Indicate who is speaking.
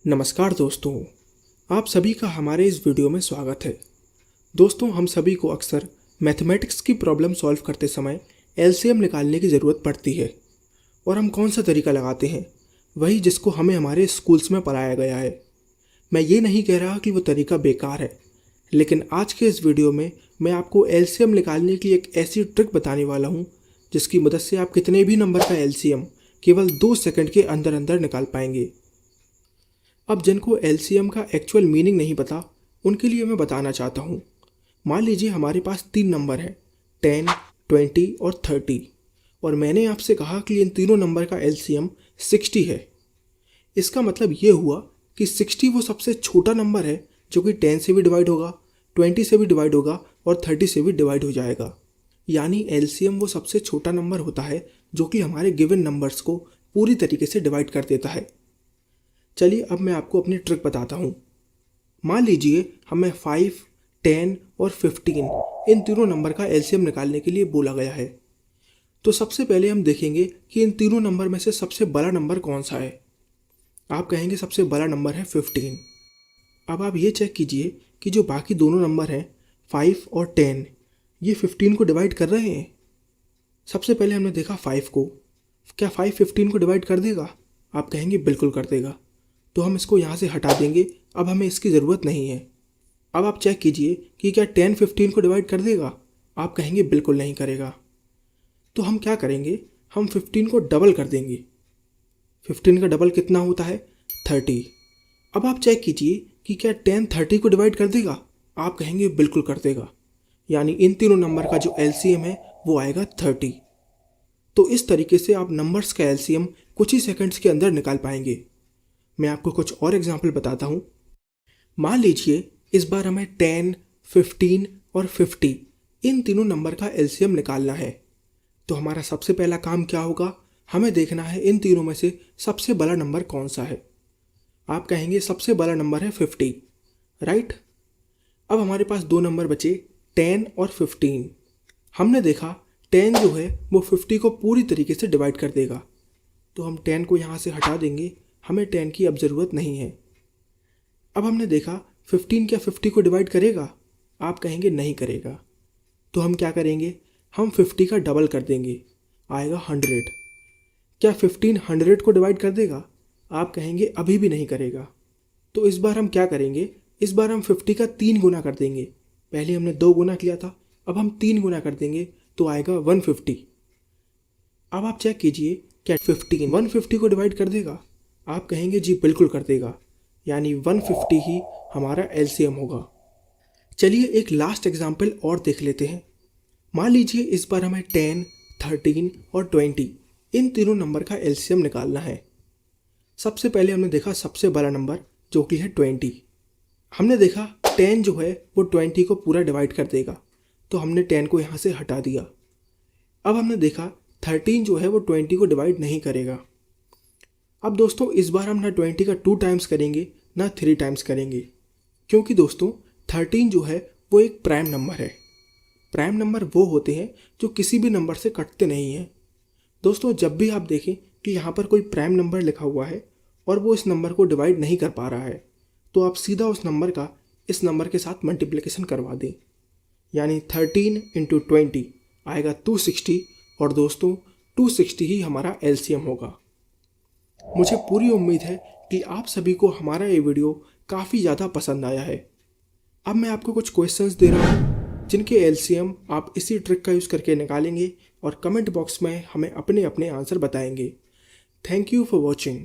Speaker 1: नमस्कार दोस्तों, आप सभी का हमारे इस वीडियो में स्वागत है। दोस्तों, हम सभी को अक्सर मैथमेटिक्स की प्रॉब्लम सॉल्व करते समय एलसीएम निकालने की ज़रूरत पड़ती है। और हम कौन सा तरीका लगाते हैं? वही जिसको हमें हमारे स्कूल्स में पढ़ाया गया है। मैं ये नहीं कह रहा कि वो तरीका बेकार है, लेकिन आज के इस वीडियो में मैं आपको एलसीएम निकालने की एक ऐसी ट्रिक बताने वाला हूँ जिसकी मदद से आप कितने भी नंबर का एलसीएम केवल 2 सेकंड के अंदर अंदर निकाल पाएंगे। अब जिनको एलसीएम का एक्चुअल मीनिंग नहीं पता, उनके लिए मैं बताना चाहता हूँ। मान लीजिए हमारे पास 3 नंबर हैं, 10, 20 और 30, और मैंने आपसे कहा कि इन तीनों नंबर का एलसीएम 60 है। इसका मतलब ये हुआ कि 60 वो सबसे छोटा नंबर है जो कि 10 से भी डिवाइड होगा, 20 से भी डिवाइड होगा और 30 से भी डिवाइड हो जाएगा। यानी एलसीएम वो सबसे छोटा नंबर होता है जो कि हमारे गिवन नंबर्स को पूरी तरीके से डिवाइड कर देता है। चलिए अब मैं आपको अपनी ट्रिक बताता हूँ। मान लीजिए हमें 5, 10 और 15 इन तीनों नंबर का एलसीएम निकालने के लिए बोला गया है। तो सबसे पहले हम देखेंगे कि इन तीनों नंबर में से सबसे बड़ा नंबर कौन सा है। आप कहेंगे सबसे बड़ा नंबर है 15। अब आप ये चेक कीजिए कि जो बाकी दोनों नंबर हैं 5 और 10, ये 15 को डिवाइड कर रहे हैं। सबसे पहले हमने देखा 5 को। क्या 5 15 को डिवाइड कर देगा? आप कहेंगे बिल्कुल कर देगा। तो हम इसको यहाँ से हटा देंगे, अब हमें इसकी ज़रूरत नहीं है। अब आप चेक कीजिए कि क्या 10 15 को डिवाइड कर देगा? आप कहेंगे बिल्कुल नहीं करेगा। तो हम क्या करेंगे, हम 15 को डबल कर देंगे। 15 का डबल कितना होता है? 30। अब आप चेक कीजिए कि क्या 10 30 को डिवाइड कर देगा? आप कहेंगे बिल्कुल कर देगा। यानी इन तीनों नंबर का जो एलसीएम है वो आएगा 30। तो इस तरीके से आप नंबर्स का एलसीएम कुछ ही सेकंड्स के अंदर निकाल पाएंगे। मैं आपको कुछ और एग्जाम्पल बताता हूँ। मान लीजिए इस बार हमें 10, 15 और 50 इन तीनों नंबर का एलसीएम निकालना है। तो हमारा सबसे पहला काम क्या होगा, हमें देखना है इन तीनों में से सबसे बड़ा नंबर कौन सा है। आप कहेंगे सबसे बड़ा नंबर है 50, राइट। अब हमारे पास दो नंबर बचे, 10 और 15। हमने देखा 10 जो है वो 50 को पूरी तरीके से डिवाइड कर देगा। तो हम 10 को यहाँ से हटा देंगे, हमें 10 की अब ज़रूरत नहीं है। अब हमने देखा 15 क्या 50 को डिवाइड करेगा? आप कहेंगे नहीं करेगा। तो हम क्या करेंगे, हम 50 का डबल कर देंगे, आएगा 100। क्या 15 100 को डिवाइड कर देगा? आप कहेंगे अभी भी नहीं करेगा। तो इस बार हम क्या करेंगे, इस बार हम 50 का 3 गुना कर देंगे। पहले हमने 2 गुना किया था, अब हम 3 गुना कर देंगे तो आएगा 150। अब आप चेक कीजिए क्या 15 150 को डिवाइड कर देगा? आप कहेंगे जी बिल्कुल कर देगा। यानी 150 ही हमारा एलसीएम होगा। चलिए एक लास्ट एग्जाम्पल और देख लेते हैं। मान लीजिए इस बार हमें 10, 13 और 20 इन तीनों नंबर का एलसीएम निकालना है। सबसे पहले हमने देखा सबसे बड़ा नंबर जो कि है 20। हमने देखा 10 जो है वो 20 को पूरा डिवाइड कर देगा, तो हमने 10 को यहाँ से हटा दिया। अब हमने देखा 13 जो है वो 20 को डिवाइड नहीं करेगा। अब दोस्तों इस बार हम ना 20 का 2 टाइम्स करेंगे ना 3 टाइम्स करेंगे, क्योंकि दोस्तों 13 जो है वो एक प्राइम नंबर है। प्राइम नंबर वो होते हैं जो किसी भी नंबर से कटते नहीं हैं। दोस्तों जब भी आप देखें कि यहाँ पर कोई प्राइम नंबर लिखा हुआ है और वो इस नंबर को डिवाइड नहीं कर पा रहा है, तो आप सीधा उस नंबर का इस नंबर के साथ मल्टीप्लिकेशन करवा दें। यानी 13 × 20 आएगा 260, और दोस्तों 260 ही हमारा एलसीएम होगा। मुझे पूरी उम्मीद है कि आप सभी को हमारा ये वीडियो काफ़ी ज़्यादा पसंद आया है। अब मैं आपको कुछ क्वेश्चंस दे रहा हूँ जिनके एलसीएम आप इसी ट्रिक का यूज़ करके निकालेंगे और कमेंट बॉक्स में हमें अपने अपने आंसर बताएंगे। Thank you for watching.